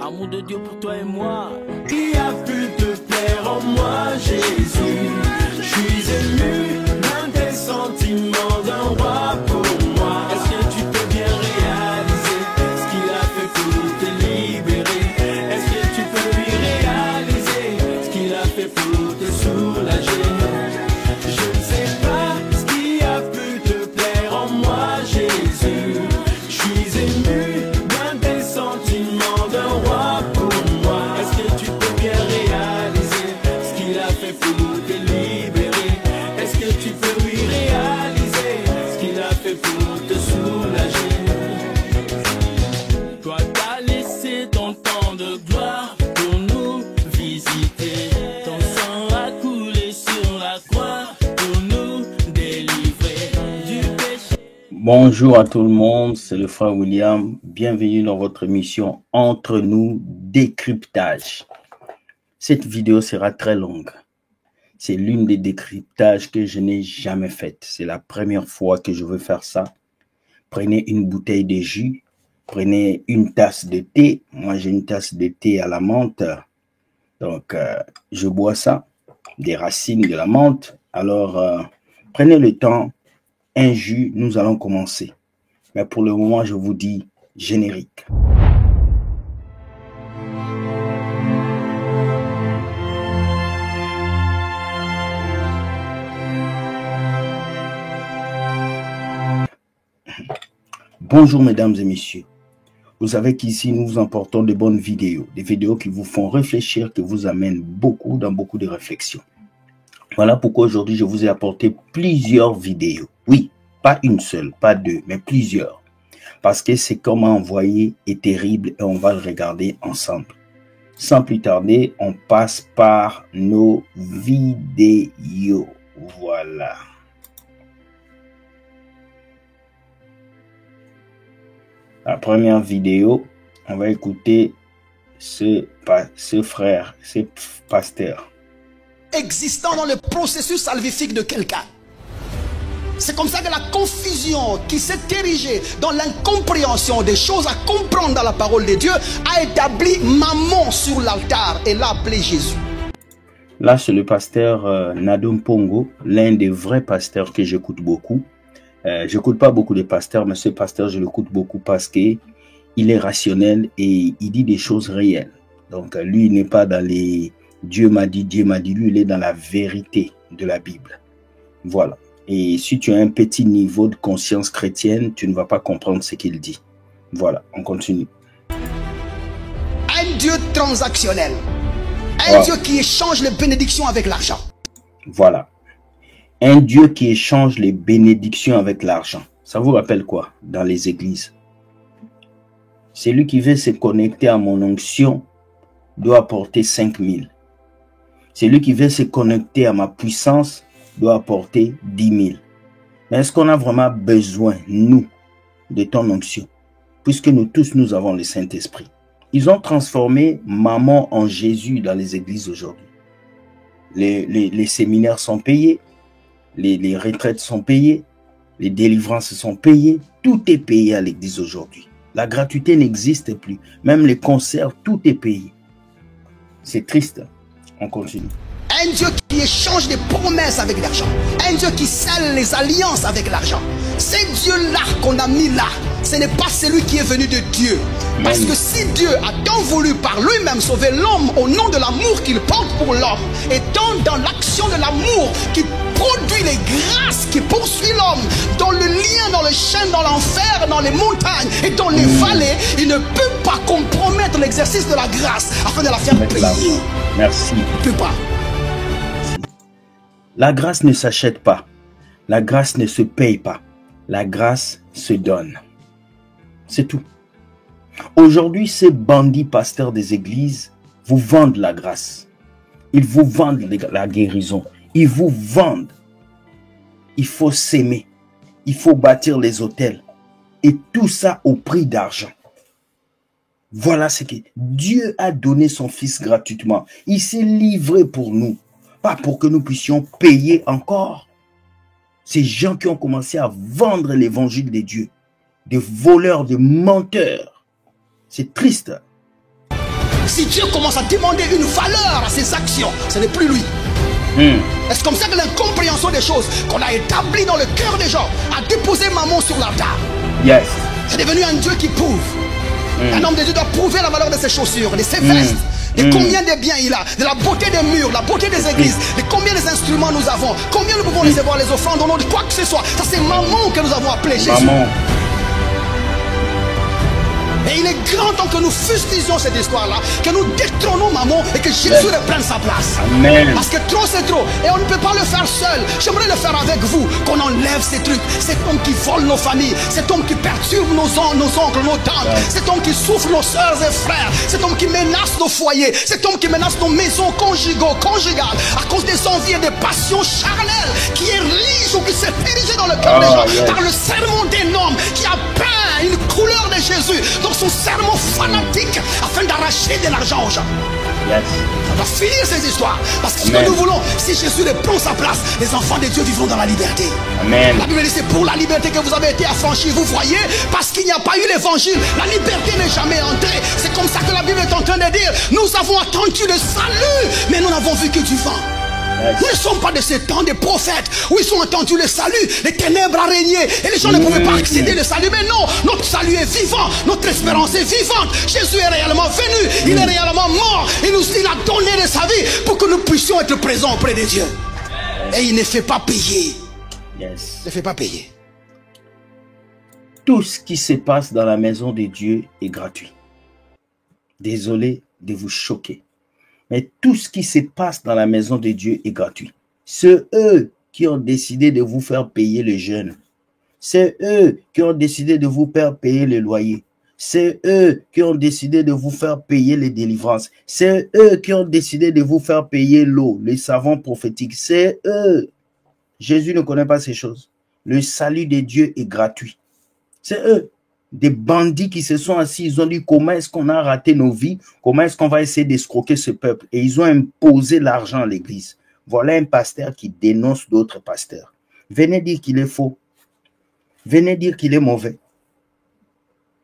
Amour de Dieu pour toi et moi. Qui a pu te plaire en moi, Jésus? Je suis ému d'un des sentiments d'un roi pour moi. Est-ce que tu peux bien réaliser ce qu'il a fait pour te libérer? Est-ce que tu peux lui réaliser ce qu'il a fait pour te soulager? Je ne sais pas ce qui a pu te plaire en moi, Jésus. Je suis ému d'un des sentiments d'un roi pour moi. Est-ce que tu peux bien réaliser ce qu'il a fait pour te libérer? Est-ce que tu peux lui réaliser ce qu'il a fait pour te soulager? Toi t'as laissé ton temps de gloire pour nous visiter. Ton sang a coulé sur la croix pour nous délivrer du péché. Bonjour à tout le monde, c'est le frère William. Bienvenue dans votre émission Entre nous décryptage. Cette vidéo sera très longue. C'est l'une des décryptages que je n'ai jamais faites. C'est la première fois que je veux faire ça. Prenez une bouteille de jus, prenez une tasse de thé. Moi, j'ai une tasse de thé à la menthe. Donc, je bois ça, des racines de la menthe. Alors, prenez le temps. Un jus, nous allons commencer. Mais pour le moment, je vous dis générique. Bonjour mesdames et messieurs. Vous savez qu'ici, nous vous emportons de bonnes vidéos. Des vidéos qui vous font réfléchir, qui vous amènent dans beaucoup de réflexions. Voilà pourquoi aujourd'hui, je vous ai apporté plusieurs vidéos. Oui, pas une seule, pas deux, mais plusieurs. Parce que c'est comment envoyer est terrible et on va le regarder ensemble. Sans plus tarder, on passe par nos vidéos. Voilà. La première vidéo, on va écouter ce frère, ce pasteur. Existant dans le processus salvifique de quelqu'un. C'est comme ça que la confusion qui s'est érigée dans l'incompréhension des choses à comprendre dans la parole de Dieu a établi Mammon sur l'altar et l'a appelé Jésus. Là, c'est le pasteur Nadum Pongo, l'un des vrais pasteurs que j'écoute beaucoup. J'écoute pas beaucoup de pasteurs, mais ce pasteur, je l'écoute beaucoup parce que il est rationnel et il dit des choses réelles. Donc, lui, il n'est pas dans les Dieu m'a dit, lui, il est dans la vérité de la Bible. Voilà. Et si tu as un petit niveau de conscience chrétienne, tu ne vas pas comprendre ce qu'il dit. Voilà, on continue. Un Dieu transactionnel. Un Dieu qui échange les bénédictions avec l'argent. Voilà. Un Dieu qui échange les bénédictions avec l'argent. Ça vous rappelle quoi dans les églises? Celui qui veut se connecter à mon onction doit apporter 5000. Celui qui veut se connecter à ma puissance doit apporter 10 000. Mais est-ce qu'on a vraiment besoin, nous, de ton onction? Puisque nous tous, nous avons le Saint-Esprit. Ils ont transformé Mammon en Jésus dans les églises aujourd'hui. Les séminaires sont payés. Les retraites sont payées, les délivrances sont payées, tout est payé à l'église aujourd'hui. La gratuité n'existe plus, même les concerts, tout est payé. C'est triste, on continue. Un Dieu qui échange des promesses avec l'argent. Un Dieu qui scelle les alliances avec l'argent. C'est Dieu-là qu'on a mis là. Ce n'est pas celui qui est venu de Dieu. Parce que si Dieu a tant voulu par lui-même sauver l'homme au nom de l'amour qu'il porte pour l'homme, et tant dans l'action de l'amour qui produit les grâces qui poursuit l'homme, dans le lien, dans le chêne, dans l'enfer, dans les montagnes et dans les vallées, il ne peut pas compromettre l'exercice de la grâce afin de la faire payer. Merci. Il ne peut pas. La grâce ne s'achète pas. La grâce ne se paye pas. La grâce se donne. C'est tout. Aujourd'hui, ces bandits pasteurs des églises vous vendent la grâce. Ils vous vendent la guérison. Ils vous vendent. Il faut s'aimer. Il faut bâtir les hôtels. Et tout ça au prix d'argent. Voilà ce que Dieu a donné son Fils gratuitement. Il s'est livré pour nous. Pas pour que nous puissions payer encore. Ces gens qui ont commencé à vendre l'évangile de Dieu. Des voleurs, des menteurs. C'est triste. Si Dieu commence à demander une valeur à ses actions, ce n'est plus lui. C'est comme ça que l'incompréhension des choses qu'on a établi dans le cœur des gens a déposé Mammon sur l'altar. Yes. C'est devenu un Dieu qui prouve. Un homme de Dieu doit prouver la valeur de ses chaussures, de ses vestes, de combien de biens il a, de la beauté des murs, la beauté des églises, de combien des instruments nous avons, combien nous pouvons recevoir les offrandes, de quoi que ce soit. Ça c'est Mammon que nous avons appelé Jésus. Maman. Et il est grand temps que nous fustigeons cette histoire-là, que nous détrônons Mammon et que Jésus reprenne sa place. Amen. Parce que trop c'est trop. Et on ne peut pas le faire seul. J'aimerais le faire avec vous, qu'on enlève ces trucs. Cet homme qui vole nos familles, cet homme qui perturbe nos oncles, nos tantes, cet homme qui souffre nos soeurs et frères, cet homme qui menace nos foyers, cet homme qui menace nos maisons conjugales à cause des envies et des passions charnelles qui érigent ou qui s'est érigé dans le cœur des gens par le sermon d'un homme qui a peint une couleur de Jésus dans son sermon fanatique afin d'arracher de l'argent aux gens. Yes. On va finir ces histoires parce que ce que nous voulons, si Jésus reprend sa place, les enfants de Dieu vivront dans la liberté. Amen. La Bible dit c'est pour la liberté que vous avez été affranchis. Vous voyez, parce qu'il n'y a pas eu l'évangile, la liberté n'est jamais entrée. C'est comme ça que la Bible est en train de dire, nous avons attendu le salut, mais nous n'avons vu que du vent. Nous ne sommes pas de ces temps des prophètes où ils ont entendu le salut, les ténèbres a régné et les gens ne pouvaient pas accéder au salut. Mais non, notre salut est vivant, notre espérance est vivante. Jésus est réellement venu, il est réellement mort. Il a donné de sa vie pour que nous puissions être présents auprès de Dieu. Et il ne fait pas payer. Yes. Il ne fait pas payer. Tout ce qui se passe dans la maison de Dieu est gratuit. Désolé de vous choquer. Mais tout ce qui se passe dans la maison de Dieu est gratuit. C'est eux qui ont décidé de vous faire payer le jeûne. C'est eux qui ont décidé de vous faire payer le loyer. C'est eux qui ont décidé de vous faire payer les délivrances. C'est eux qui ont décidé de vous faire payer l'eau, les savons prophétiques. C'est eux. Jésus ne connaît pas ces choses. Le salut de Dieu est gratuit. C'est eux. Des bandits qui se sont assis, ils ont dit comment est-ce qu'on a raté nos vies, comment est-ce qu'on va essayer d'escroquer ce peuple. Et ils ont imposé l'argent à l'église. Voilà un pasteur qui dénonce d'autres pasteurs. Venez dire qu'il est faux. Venez dire qu'il est mauvais.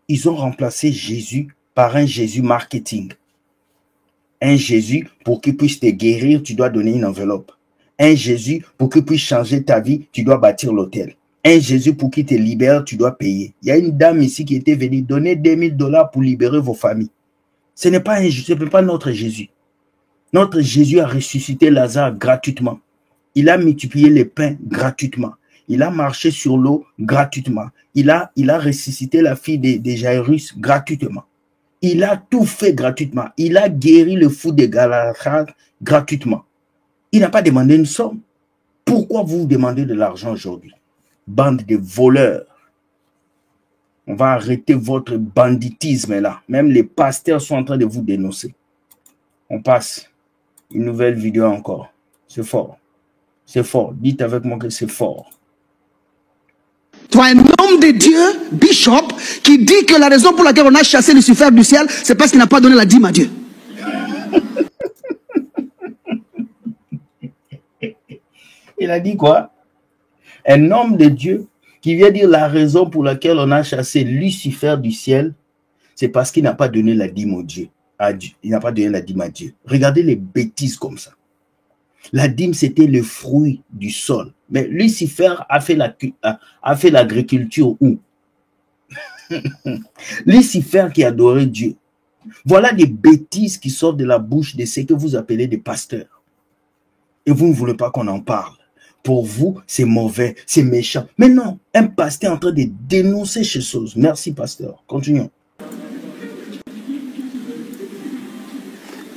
Ils ont remplacé Jésus par un Jésus marketing. Un Jésus, pour qu'il puisse te guérir, tu dois donner une enveloppe. Un Jésus, pour qu'il puisse changer ta vie, tu dois bâtir l'hôtel. Un Jésus, pour qu'il te libère, tu dois payer. Il y a une dame ici qui était venue donner 2000 $ pour libérer vos familles. Ce n'est pas notre Jésus. Notre Jésus a ressuscité Lazare gratuitement. Il a multiplié les pains gratuitement. Il a marché sur l'eau gratuitement. Il a ressuscité la fille de Jairus gratuitement. Il a tout fait gratuitement. Il a guéri le fou de Galata gratuitement. Il n'a pas demandé une somme. Pourquoi vous demandez de l'argent aujourd'hui? Bande de voleurs. On va arrêter votre banditisme là. Même les pasteurs sont en train de vous dénoncer. On passe. Une nouvelle vidéo encore. C'est fort. C'est fort. Dites avec moi que c'est fort. Toi, un homme de Dieu, Bishop, qui dit que la raison pour laquelle on a chassé Lucifer du ciel, c'est parce qu'il n'a pas donné la dîme à Dieu. Il a dit quoi? Un homme de Dieu qui vient dire la raison pour laquelle on a chassé Lucifer du ciel, c'est parce qu'il n'a pas donné la dîme au Dieu, à Dieu. Il n'a pas donné la dîme à Dieu. Regardez les bêtises comme ça. La dîme, c'était le fruit du sol. Mais Lucifer a fait l'agriculture où? Lucifer qui adorait Dieu. Voilà des bêtises qui sortent de la bouche de ceux que vous appelez des pasteurs. Et vous ne voulez pas qu'on en parle. Pour vous, c'est mauvais, c'est méchant. Mais non, un pasteur est en train de dénoncer ces choses. Merci, pasteur. Continuons.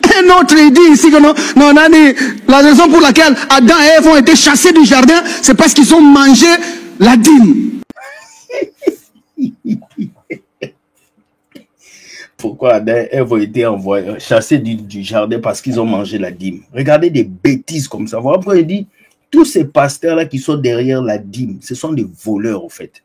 Un autre, il dit ici que non, on a dit, la raison pour laquelle Adam et Ève ont été chassés du jardin, c'est parce qu'ils ont mangé la dîme. Pourquoi Adam et Ève ont été chassés du jardin parce qu'ils ont mangé la dîme? Regardez des bêtises comme ça. Voilà pourquoi il dit, tous ces pasteurs-là qui sont derrière la dîme, ce sont des voleurs au fait.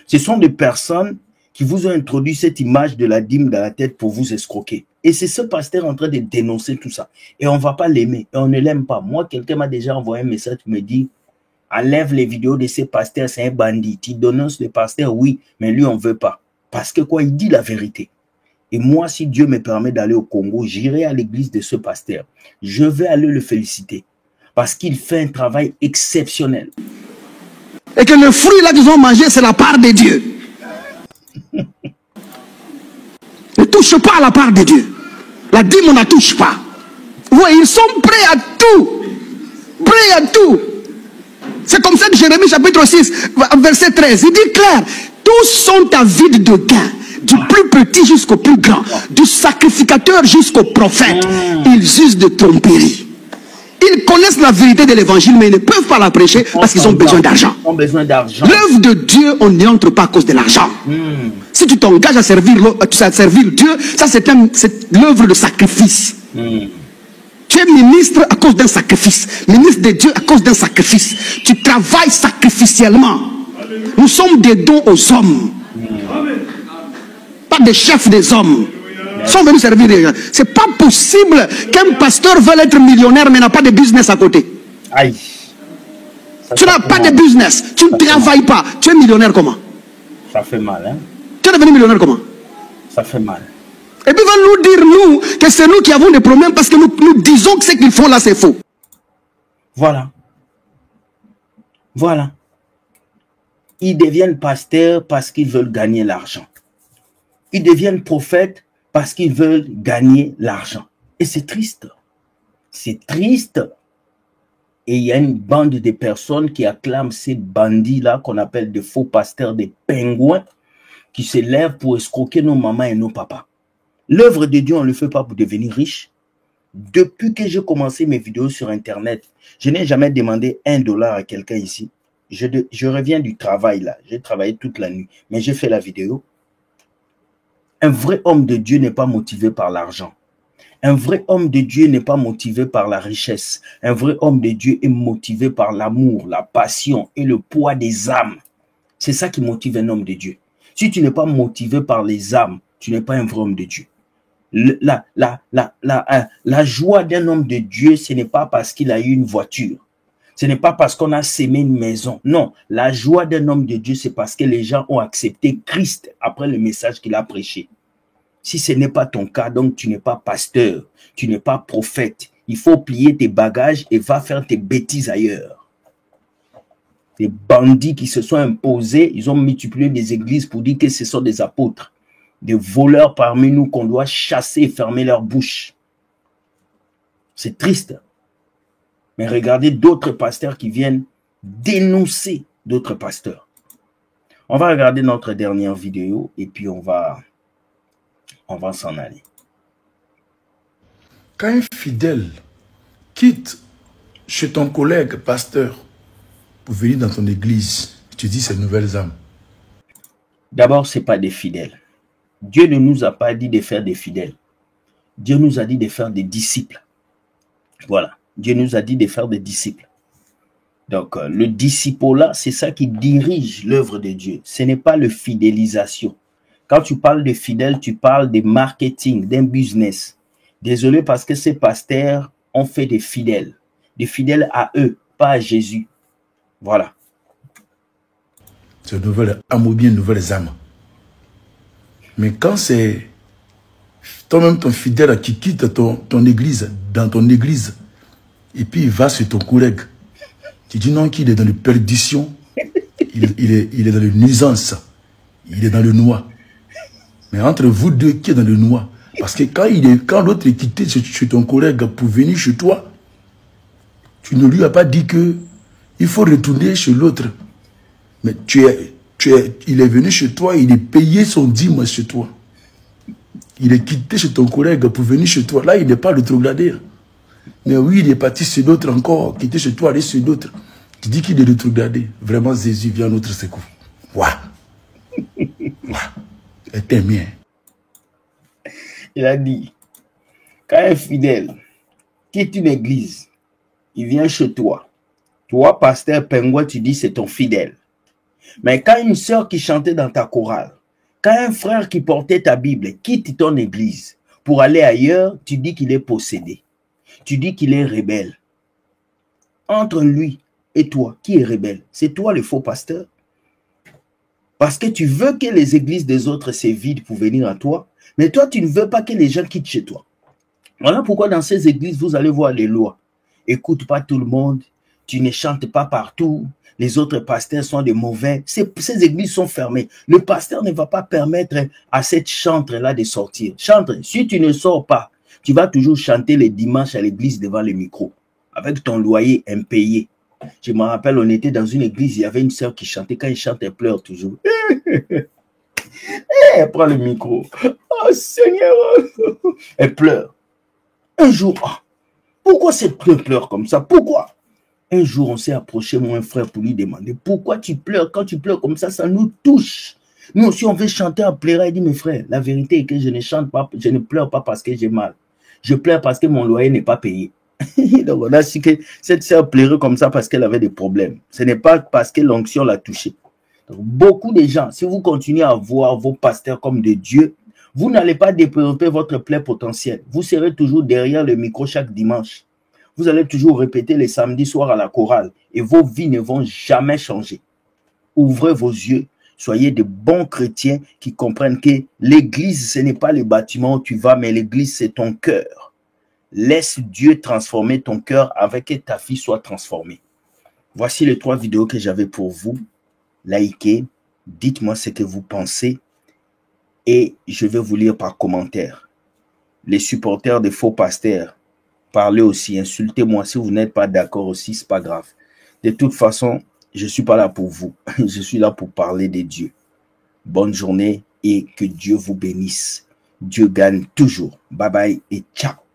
Ce sont des personnes qui vous ont introduit cette image de la dîme dans la tête pour vous escroquer. Et c'est ce pasteur en train de dénoncer tout ça. Et on ne va pas l'aimer. Et on ne l'aime pas. Moi, quelqu'un m'a déjà envoyé un message qui me dit, enlève les vidéos de ces pasteurs, c'est un bandit. Tu dénonces le pasteur, oui, mais lui, on ne veut pas. Parce que quoi, il dit la vérité. Et moi, si Dieu me permet d'aller au Congo, j'irai à l'église de ce pasteur. Je vais aller le féliciter parce qu'il fait un travail exceptionnel. Et que le fruit là qu'ils ont mangé, c'est la part de Dieu. Ne touche pas à la part de Dieu. La dîme, on ne la touche pas. Ouais, ils sont prêts à tout. Prêts à tout. C'est comme ça que Jérémie chapitre 6, verset 13, il dit clair, tous sont avides de gain, du plus petit jusqu'au plus grand, du sacrificateur jusqu'au prophète. Ils usent de tromperie. Ils connaissent la vérité de l'évangile, mais ils ne peuvent pas la prêcher parce qu'ils ont besoin d'argent. L'œuvre de Dieu, on n'y entre pas à cause de l'argent. Si tu t'engages à servir Dieu, ça c'est l'œuvre de sacrifice. Tu es ministre à cause d'un sacrifice. Ministre de Dieu à cause d'un sacrifice. Tu travailles sacrificiellement. Nous sommes des dons aux hommes. Pas des chefs des hommes. Ils sont venus servir les gens. C'est pas possible qu'un pasteur veuille être millionnaire mais n'a pas de business à côté. Aïe. Tu n'as pas de business. Tu ne travailles pas. Tu es millionnaire comment? Ça fait mal, hein? Tu es devenu millionnaire comment? Ça fait mal. Et puis ils vont nous dire, nous, que c'est nous qui avons des problèmes parce que nous disons que ce qu'ils font là, c'est faux. Voilà. Voilà. Ils deviennent pasteurs parce qu'ils veulent gagner l'argent. Ils deviennent prophètes parce qu'ils veulent gagner l'argent. Et c'est triste. C'est triste. Et il y a une bande de personnes qui acclament ces bandits-là qu'on appelle des faux pasteurs, des pingouins, qui se lèvent pour escroquer nos mamans et nos papas. L'œuvre de Dieu, on ne le fait pas pour devenir riche. Depuis que j'ai commencé mes vidéos sur Internet, je n'ai jamais demandé $1 à quelqu'un ici. Je reviens du travail là. J'ai travaillé toute la nuit, mais j'ai fait la vidéo. Un vrai homme de Dieu n'est pas motivé par l'argent. Un vrai homme de Dieu n'est pas motivé par la richesse. Un vrai homme de Dieu est motivé par l'amour, la passion et le poids des âmes. C'est ça qui motive un homme de Dieu. Si tu n'es pas motivé par les âmes, tu n'es pas un vrai homme de Dieu. La joie d'un homme de Dieu, ce n'est pas parce qu'il a eu une voiture. Ce n'est pas parce qu'on a sémé une maison. Non, la joie d'un homme de Dieu, c'est parce que les gens ont accepté Christ après le message qu'il a prêché. Si ce n'est pas ton cas, donc tu n'es pas pasteur, tu n'es pas prophète. Il faut plier tes bagages et va faire tes bêtises ailleurs. Les bandits qui se sont imposés, ils ont multiplié des églises pour dire que ce sont des apôtres. Des voleurs parmi nous qu'on doit chasser et fermer leur bouche. C'est triste. Mais regardez d'autres pasteurs qui viennent dénoncer d'autres pasteurs. On va regarder notre dernière vidéo et puis on va s'en aller. Quand un fidèle quitte chez ton collègue pasteur pour venir dans ton église, tu dis ces nouvelles âmes. D'abord, ce n'est pas des fidèles. Dieu ne nous a pas dit de faire des fidèles. Dieu nous a dit de faire des disciples. Voilà. Dieu nous a dit de faire des disciples. Donc, le disciple-là, c'est ça qui dirige l'œuvre de Dieu. Ce n'est pas le fidélisation. Quand tu parles de fidèles, tu parles de marketing, d'un business. Désolé parce que ces pasteurs ont fait des fidèles à eux, pas à Jésus. Voilà. C'est une nouvelle âme ou bien une nouvelle âme. Mais quand c'est toi-même ton fidèle qui quitte ton église, dans ton église, et puis il va sur ton collègue, tu dis non qu'il est dans la perdition, il est dans les nuisances, il est dans le noir. Mais entre vous deux, qui est dans le noir? Parce que quand l'autre est quitté chez ton collègue pour venir chez toi, tu ne lui as pas dit que il faut retourner chez l'autre. Mais il est venu chez toi, il est payé son dîme chez toi. Il est quitté chez ton collègue pour venir chez toi. Là, il n'est pas rétrogradé. Mais oui, il est parti chez d'autres encore, quitté chez toi, aller chez d'autres. Tu dis qu'il est rétrogradé. Vraiment, Jésus vient à notre secours. Waouh! Et t'es bien. Il a dit, quand un fidèle quitte une église, il vient chez toi. Toi, pasteur Pingouin, tu dis c'est ton fidèle. Mais quand une sœur qui chantait dans ta chorale, quand un frère qui portait ta Bible quitte ton église pour aller ailleurs, tu dis qu'il est possédé. Tu dis qu'il est rebelle. Entre lui et toi, qui est rebelle? C'est toi le faux pasteur? Parce que tu veux que les églises des autres se vident pour venir à toi, mais toi, tu ne veux pas que les gens quittent chez toi. Voilà pourquoi dans ces églises, vous allez voir les lois. Écoute pas tout le monde, tu ne chantes pas partout, les autres pasteurs sont des mauvais. Ces églises sont fermées. Le pasteur ne va pas permettre à cette chantre-là de sortir. Chantre, si tu ne sors pas, tu vas toujours chanter les dimanches à l'église devant le micro, avec ton loyer impayé. Je me rappelle, on était dans une église, il y avait une sœur qui chantait. Quand elle chante, elle pleure toujours. Elle prend le micro. Oh Seigneur, elle pleure. Un jour, pourquoi cette pleure comme ça? Pourquoi? Un jour, on s'est approché, mon frère, pour lui demander pourquoi tu pleures. Quand tu pleures comme ça nous touche. Nous aussi, on veut chanter en pleurant. Il dit, mes frères, la vérité est que je ne chante pas, je ne pleure pas parce que j'ai mal. Je pleure parce que mon loyer n'est pas payé. Donc, on a su que cette sœur pleurait comme ça parce qu'elle avait des problèmes. Ce n'est pas parce que l'onction l'a touchée. Donc, beaucoup de gens, si vous continuez à voir vos pasteurs comme de Dieu, vous n'allez pas développer votre plein potentiel. Vous serez toujours derrière le micro chaque dimanche. Vous allez toujours répéter les samedis soirs à la chorale et vos vies ne vont jamais changer. Ouvrez vos yeux, soyez de bons chrétiens qui comprennent que l'église, ce n'est pas le bâtiment où tu vas, mais l'église, c'est ton cœur. Laisse Dieu transformer ton cœur avec que ta vie soit transformée. Voici les 3 vidéos que j'avais pour vous. Likez, dites-moi ce que vous pensez et je vais vous lire par commentaire. Les supporters des faux pasteurs, parlez aussi, insultez-moi si vous n'êtes pas d'accord aussi, c'est pas grave. De toute façon, je ne suis pas là pour vous. Je suis là pour parler de Dieu. Bonne journée et que Dieu vous bénisse. Dieu gagne toujours. Bye bye et ciao.